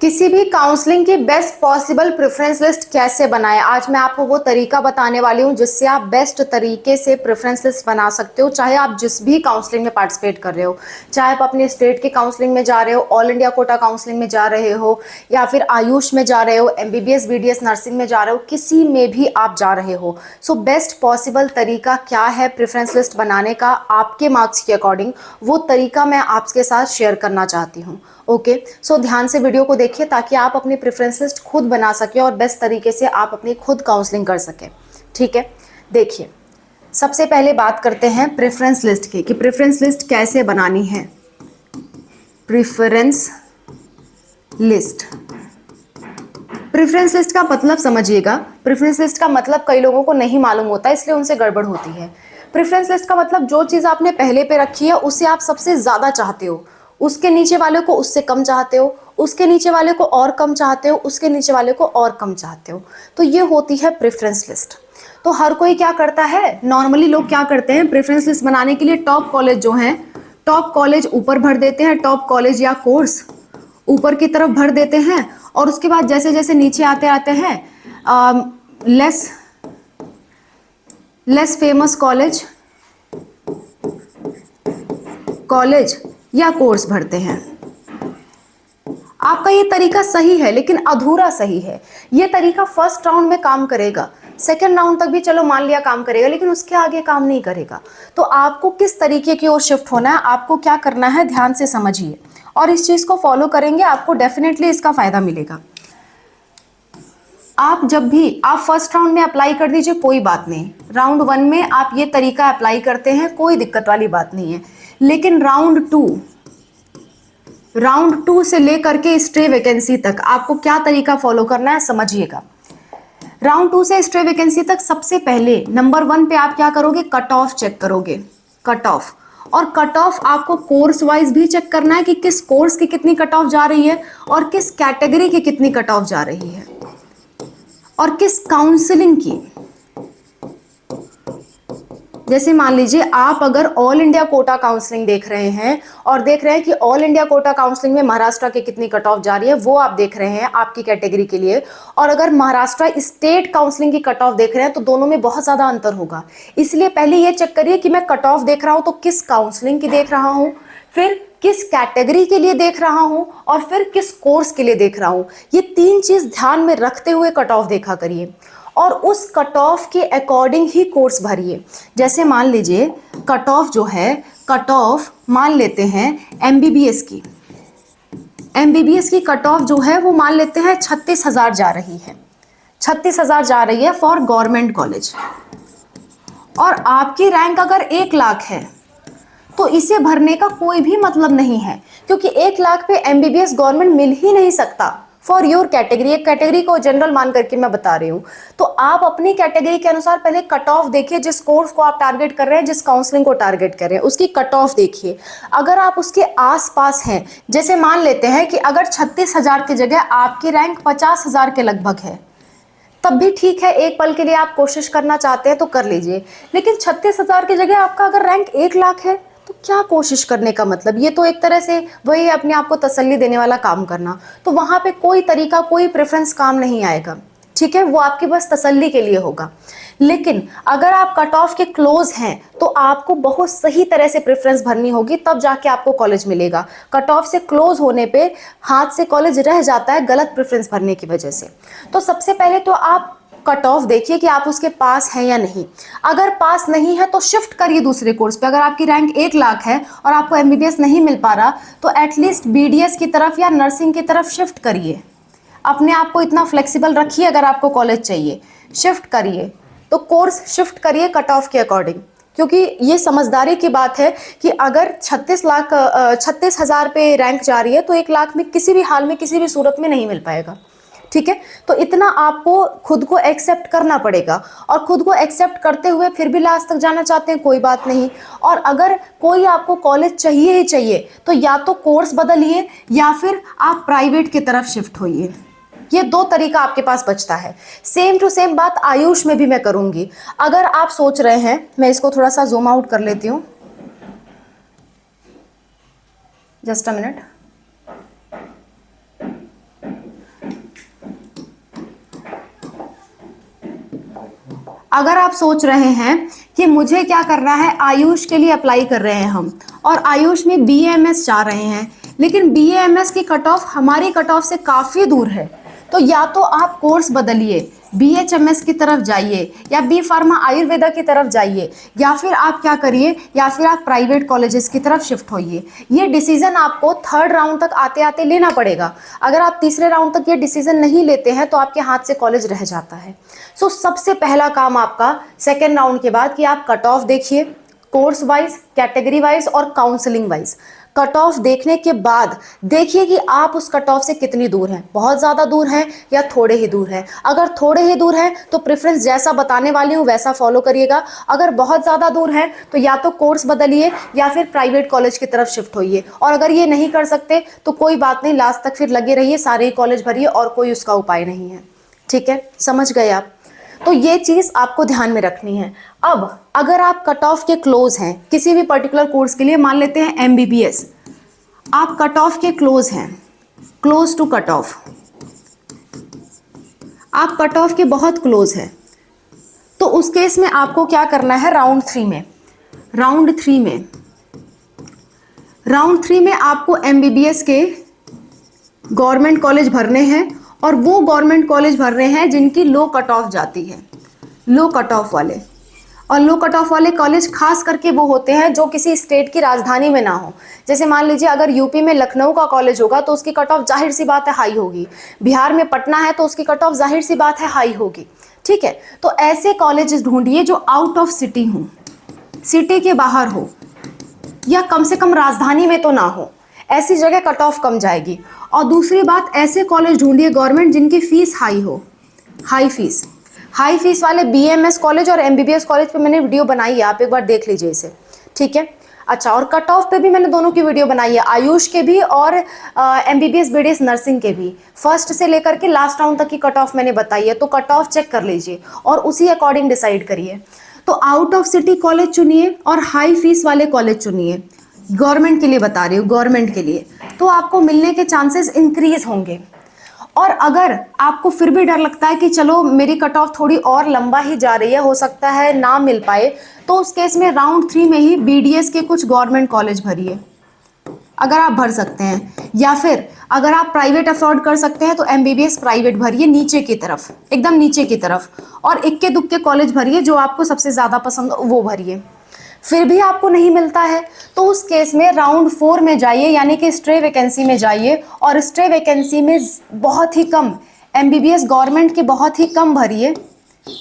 किसी भी काउंसलिंग की बेस्ट पॉसिबल प्रेफरेंस लिस्ट कैसे बनाएं, आज मैं आपको वो तरीका बताने वाली हूँ जिससे आप बेस्ट तरीके से प्रेफरेंस लिस्ट बना सकते हो। चाहे आप जिस भी काउंसलिंग में पार्टिसिपेट कर रहे हो, चाहे आप अपने स्टेट के काउंसलिंग में जा रहे हो, ऑल इंडिया कोटा काउंसलिंग में जा रहे हो, या फिर आयुष में जा रहे हो, एमबीबीएस बीडीएस नर्सिंग में जा रहे हो, किसी में भी आप जा रहे हो। सो बेस्ट पॉसिबल तरीका क्या है प्रेफरेंस लिस्ट बनाने का आपके मार्क्स के अकॉर्डिंग, वो तरीका मैं आपके साथ शेयर करना चाहती हूँ। ओके, सो ध्यान से वीडियो को देखिए ताकि आप अपनी प्रेफरेंस लिस्ट खुद बना सकें और बेस्ट तरीके से आप अपनी खुद काउंसलिंग कर सकें। ठीक है, देखिए सबसे पहले बात करते हैं प्रेफरेंस लिस्ट की कि प्रेफरेंस लिस्ट कैसे बनानी है। प्रेफरेंस लिस्ट, प्रेफरेंस लिस्ट का मतलब समझिएगा। प्रेफरेंस लिस्ट का मतलब कई लोगों को नहीं मालूम होता, इसलिए उनसे गड़बड़ होती है। प्रेफरेंस लिस्ट का मतलब जो चीज़ आपने पहले पे रखी है उसे आप सबसे ज़्यादा चाहते हो, उसके नीचे वाले को उससे कम चाहते हो, उसके नीचे वाले को और कम चाहते हो, उसके नीचे वाले को और कम चाहते हो, तो ये होती है प्रेफरेंस लिस्ट। तो हर कोई क्या करता है, नॉर्मली लोग क्या करते हैं प्रेफरेंस लिस्ट बनाने के लिए टॉप कॉलेज जो हैं, टॉप कॉलेज ऊपर भर देते हैं, टॉप कॉलेज या कोर्स ऊपर की तरफ भर देते हैं, और उसके बाद जैसे जैसे नीचे आते आते हैं लेस फेमस कॉलेज या कोर्स भरते हैं। आपका ये तरीका सही है लेकिन अधूरा सही है। ये तरीका फर्स्ट राउंड में काम करेगा, सेकंड राउंड तक भी चलो मान लिया काम करेगा, लेकिन उसके आगे काम नहीं करेगा। तो आपको किस तरीके की ओर शिफ्ट होना है, आपको क्या करना है, ध्यान से समझिए और इस चीज को फॉलो करेंगे आपको डेफिनेटली इसका फायदा मिलेगा। आप जब भी आप फर्स्ट राउंड में अप्लाई कर दीजिए, कोई बात नहीं, राउंड 1 में आप ये तरीका अप्लाई करते हैं, कोई दिक्कत वाली बात नहीं है। लेकिन राउंड टू से लेकर के स्टे वैकेंसी तक आपको क्या तरीका फॉलो करना है समझिएगा। राउंड 2 से स्टे वैकेंसी तक सबसे पहले नंबर 1 पे आप क्या करोगे, कट ऑफ चेक करोगे, कट ऑफ। और कट ऑफ आपको कोर्स वाइज भी चेक करना है कि किस कोर्स की कितनी कट ऑफ जा रही है और किस कैटेगरी की कितनी कट ऑफ जा रही है और किस काउंसलिंग की। जैसे मान लीजिए आप अगर ऑल इंडिया कोटा काउंसलिंग देख रहे हैं और देख रहे हैं कि ऑल इंडिया कोटा काउंसलिंग में महाराष्ट्र की कितनी कट ऑफ जा रही है, वो आप देख रहे हैं आपकी कैटेगरी के लिए, और अगर महाराष्ट्र स्टेट काउंसलिंग की कट ऑफ देख रहे हैं तो दोनों में बहुत ज्यादा अंतर होगा। इसलिए पहले ये चेक करिए कि मैं कट ऑफ देख रहा हूं तो किस काउंसलिंग की देख रहा हूं, फिर किस कैटेगरी के लिए देख रहा हूं, और फिर किस कोर्स के लिए देख रहा हूं। ये 3 चीज ध्यान में रखते हुए कट ऑफ देखा करिए और उस कट ऑफ के अकॉर्डिंग ही कोर्स भरिए। जैसे मान लीजिए कट ऑफ जो है, कट ऑफ मान लेते हैं एमबीबीएस की कट ऑफ जो है वो मान लेते हैं 36,000 जा रही है, 36,000 जा रही है फॉर गवर्नमेंट कॉलेज, और आपकी रैंक अगर 1 लाख है तो इसे भरने का कोई भी मतलब नहीं है, क्योंकि 1 लाख पे एमबीबीएस गवर्नमेंट मिल ही नहीं सकता फॉर योर कैटेगरी। एक कैटेगरी को जनरल मान करके मैं बता रही हूँ। तो आप अपनी कैटेगरी के अनुसार पहले कट ऑफ देखिए, जिस कोर्स को आप टारगेट कर रहे हैं, जिस काउंसलिंग को टारगेट कर रहे हैं, उसकी कट ऑफ देखिए। अगर आप उसके आसपास हैं, जैसे मान लेते हैं कि अगर 36,000 की जगह आपकी रैंक 50,000 के लगभग है, तब भी ठीक है, एक पल के लिए आप कोशिश करना चाहते हैं तो कर लीजिए। लेकिन 36,000 की जगह आपका अगर रैंक 1 लाख है तो क्या कोशिश करने का मतलब, ये तो एक तरह से वही अपने आप को तसल्ली देने वाला काम करना। तो वहां पे कोई तरीका, कोई प्रेफरेंस काम नहीं आएगा, ठीक है, वो आपकी बस तसल्ली के लिए होगा। लेकिन अगर आप कट ऑफ के क्लोज हैं तो आपको बहुत सही तरह से प्रेफरेंस भरनी होगी, तब जाके आपको कॉलेज मिलेगा। कट ऑफ से क्लोज होने पे हाथ से कॉलेज रह जाता है गलत प्रेफरेंस भरने की वजह से। तो सबसे पहले तो आप कट ऑफ देखिए कि आप उसके पास हैं या नहीं। अगर पास नहीं है तो शिफ्ट करिए दूसरे कोर्स पे। अगर आपकी रैंक 1 लाख है और आपको एमबीबीएस नहीं मिल पा रहा तो एटलीस्ट बीडीएस की तरफ या नर्सिंग की तरफ शिफ्ट करिए। अपने आप को इतना फ्लेक्सिबल रखिए, अगर आपको कॉलेज चाहिए शिफ्ट करिए तो कोर्स शिफ्ट करिए कट ऑफ के अकॉर्डिंग, क्योंकि ये समझदारी की बात है कि अगर 36,000 पे रैंक जा रही है तो 1 लाख में किसी भी हाल में, किसी भी सूरत में नहीं मिल पाएगा। ठीक है, तो इतना आपको खुद को एक्सेप्ट करना पड़ेगा, और खुद को एक्सेप्ट करते हुए फिर भी लास्ट तक जाना चाहते हैं, कोई बात नहीं। और अगर कोई आपको कॉलेज चाहिए ही चाहिए तो या तो कोर्स बदलिए या फिर आप प्राइवेट की तरफ शिफ्ट होइए। ये 2 तरीका आपके पास बचता है। सेम टू सेम बात आयुष में भी मैं करूंगी। अगर आप सोच रहे हैं, मैं इसको थोड़ा सा जूम आउट कर लेती हूँ, जस्ट अ मिनट। अगर आप सोच रहे हैं कि मुझे क्या करना है, आयुष के लिए अप्लाई कर रहे हैं हम, और आयुष में BAMS चाह रहे हैं, लेकिन BAMS की कट ऑफ हमारी कट ऑफ से काफ़ी दूर है, तो या तो आप कोर्स बदलिए, BHMS की तरफ जाइए, या बी फार्मा आयुर्वेदा की तरफ जाइए, या फिर आप क्या करिए, या फिर आप प्राइवेट कॉलेजेस की तरफ शिफ्ट होइए। ये डिसीजन आपको थर्ड राउंड तक आते आते लेना पड़ेगा। अगर आप तीसरे राउंड तक ये डिसीजन नहीं लेते हैं तो आपके हाथ से कॉलेज रह जाता है। सो सबसे पहला काम आपका सेकेंड राउंड के बाद कि आप कट ऑफ देखिए, कोर्स वाइज, कैटेगरी वाइज और काउंसलिंग वाइज। कट ऑफ देखने के बाद देखिए कि आप उस कट ऑफ से कितनी दूर हैं, बहुत ज़्यादा दूर हैं या थोड़े ही दूर हैं। अगर थोड़े ही दूर हैं तो प्रेफरेंस जैसा बताने वाली हूँ वैसा फॉलो करिएगा। अगर बहुत ज़्यादा दूर हैं तो या तो कोर्स बदलिए या फिर प्राइवेट कॉलेज की तरफ शिफ्ट होइए। और अगर ये नहीं कर सकते तो कोई बात नहीं, लास्ट तक फिर लगे रहिए, सारे ही कॉलेज भरिए और कोई उसका उपाय नहीं है। ठीक है, समझ गए आप? तो ये चीज़ आपको ध्यान में रखनी है। अब अगर आप कट ऑफ के क्लोज हैं किसी भी पर्टिकुलर कोर्स के लिए, मान लेते हैं MBBS, आप कट ऑफ के क्लोज हैं, क्लोज टू कट ऑफ, आप कट ऑफ के बहुत क्लोज हैं, तो उस केस में आपको क्या करना है, राउंड थ्री में आपको MBBS के गवर्नमेंट कॉलेज भरने हैं, और वो गवर्नमेंट कॉलेज भर रहे हैं जिनकी लो कट ऑफ जाती है, लो कट ऑफ वाले। और लो कट ऑफ वाले कॉलेज खास करके वो होते हैं जो किसी स्टेट की राजधानी में ना हो। जैसे मान लीजिए अगर यूपी में लखनऊ का कॉलेज होगा तो उसकी कट ऑफ जाहिर सी बात है हाई होगी, बिहार में पटना है तो उसकी कट ऑफ जाहिर सी बात है हाई होगी। ठीक है, तो ऐसे कॉलेज ढूंढिए जो आउट ऑफ सिटी हो, सिटी के बाहर हो, या कम से कम राजधानी में तो ना हो, ऐसी जगह कट ऑफ कम जाएगी। और दूसरी बात, ऐसे कॉलेज ढूंढिए गवर्नमेंट जिनकी फीस हाई हो, हाई फीस वाले BAMS कॉलेज और MBBS कॉलेज पे मैंने वीडियो बनाई है, आप एक बार देख लीजिए इसे। ठीक है, अच्छा, और कट ऑफ पे भी मैंने दोनों की वीडियो बनाई है, आयुष के भी और MBBS BDS नर्सिंग के भी। फर्स्ट से लेकर के लास्ट राउंड तक की कट ऑफ मैंने बताई है, तो कट ऑफ चेक कर लीजिए और उसी अकॉर्डिंग डिसाइड करिए। तो आउट ऑफ सिटी कॉलेज चुनिए और हाई फीस वाले कॉलेज चुनिए, गवर्नमेंट के लिए बता रही हूँ, गवर्नमेंट के लिए, तो आपको मिलने के चांसेस इंक्रीज होंगे। और अगर आपको फिर भी डर लगता है कि चलो मेरी कट ऑफ थोड़ी और लंबा ही जा रही है, हो सकता है ना मिल पाए, तो उस केस में राउंड 3 में ही BDS के कुछ गवर्नमेंट कॉलेज भरिए अगर आप भर सकते हैं, या फिर अगर आप प्राइवेट अफोर्ड कर सकते हैं तो MBBS प्राइवेट भरिए, नीचे की तरफ, एकदम नीचे की तरफ, और इक्के दुक्के कॉलेज भरिए जो आपको सबसे ज़्यादा पसंद हो वो भरिए। फिर भी आपको नहीं मिलता है तो उस केस में राउंड 4 में जाइए, यानी कि स्ट्रे वैकेंसी में जाइए, और स्ट्रे वैकेंसी में बहुत ही कम MBBS गवर्नमेंट के बहुत ही कम भरिए,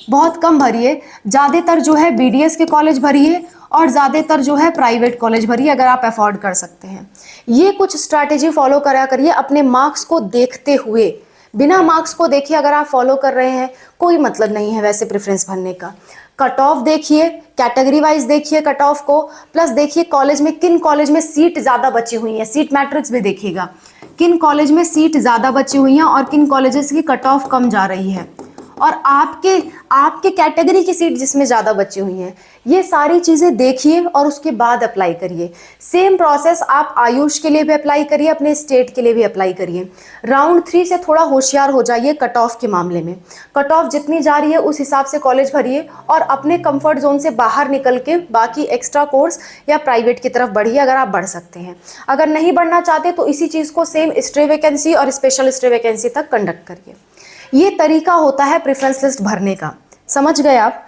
बहुत कम भरिए। ज़्यादातर जो है BDS के कॉलेज भरिए और ज़्यादातर जो है प्राइवेट कॉलेज भरिए अगर आप अफोर्ड कर सकते हैं। ये कुछ स्ट्रैटेजी फॉलो करा करिए अपने मार्क्स को देखते हुए। बिना मार्क्स को देखिए अगर आप फॉलो कर रहे हैं कोई मतलब नहीं है वैसे प्रेफरेंस भरने का। कट ऑफ देखिए, कैटेगरी वाइज देखिए कट ऑफ को, प्लस देखिए कॉलेज में किन कॉलेज में सीट ज़्यादा बची हुई है, सीट मैट्रिक्स भी देखिएगा, किन कॉलेज में सीट ज़्यादा बची हुई हैं और किन कॉलेजेस की कट ऑफ कम जा रही है, और आपके कैटेगरी की सीट जिसमें ज़्यादा बची हुई हैं। ये सारी चीज़ें देखिए और उसके बाद अप्लाई करिए। सेम प्रोसेस आप आयुष के लिए भी अप्लाई करिए, अपने स्टेट के लिए भी अप्लाई करिए। राउंड 3 से थोड़ा होशियार हो जाइए कट ऑफ के मामले में। कट ऑफ जितनी जा रही है उस हिसाब से कॉलेज भरिए और अपने कंफर्ट जोन से बाहर निकल के बाकी एक्स्ट्रा कोर्स या प्राइवेट की तरफ बढ़िए अगर आप बढ़ सकते हैं। अगर नहीं बढ़ना चाहते तो इसी चीज़ को सेम स्ट्रे वैकेंसी और स्पेशल स्ट्रे वैकेंसी तक कंडक्ट करिए। ये तरीका होता है प्रेफरेंस लिस्ट भरने का। समझ गए आप?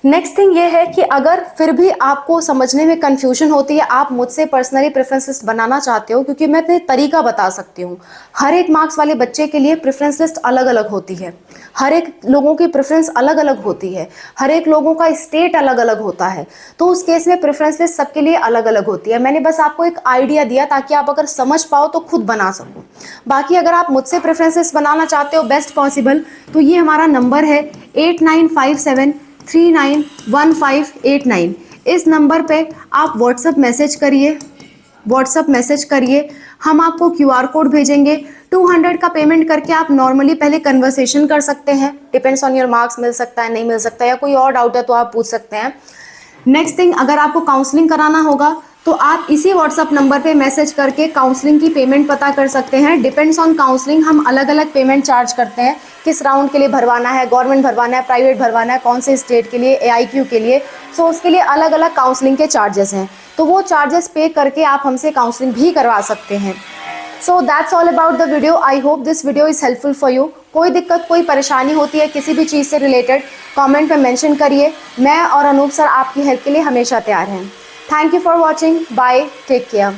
नेक्स्ट थिंग ये है कि अगर फिर भी आपको समझने में कंफ्यूजन होती है, आप मुझसे पर्सनली प्रेफरेंस लिस्ट बनाना चाहते हो, क्योंकि मैं अपने तरीका बता सकती हूँ। हर एक मार्क्स वाले बच्चे के लिए प्रेफरेंस लिस्ट अलग अलग होती है, हर एक लोगों की प्रेफरेंस अलग अलग होती है, हर एक लोगों का स्टेट अलग अलग होता है, तो उस केस में प्रेफरेंस लिस्ट सबके लिए अलग अलग होती है। मैंने बस आपको एक आइडिया दिया ताकि आप अगर समझ पाओ तो खुद बना सको। बाकी अगर आप मुझसे प्रेफरेंस लिस्ट बनाना चाहते हो बेस्ट पॉसिबल, तो ये हमारा नंबर है 8957391589। इस नंबर पे आप व्हाट्सअप मैसेज करिए, हम आपको QR कोड भेजेंगे। 200 का पेमेंट करके आप नॉर्मली पहले कन्वर्सेशन कर सकते हैं, डिपेंड्स ऑन योर मार्क्स, मिल सकता है नहीं मिल सकता, या कोई और डाउट है तो आप पूछ सकते हैं। नेक्स्ट थिंग, अगर आपको काउंसलिंग कराना होगा तो आप इसी व्हाट्सअप नंबर पे मैसेज करके काउंसलिंग की पेमेंट पता कर सकते हैं। डिपेंड्स ऑन काउंसलिंग हम अलग अलग पेमेंट चार्ज करते हैं, किस राउंड के लिए भरवाना है, गवर्नमेंट भरवाना है, प्राइवेट भरवाना है, कौन से स्टेट के लिए, AIQ के लिए। सो उसके लिए अलग अलग काउंसलिंग के चार्जेस हैं, तो वो चार्जेस पे करके आप हमसे काउंसलिंग भी करवा सकते हैं। So that's all about the video. I hope this video is helpful for you. कोई दिक्कत, कोई परेशानी होती है किसी भी चीज़ से रिलेटेड, कमेंट पे मेंशन करिए। मैं और अनूप सर आपकी हेल्प के लिए हमेशा तैयार हैं। Thank you for watching. Bye, take care.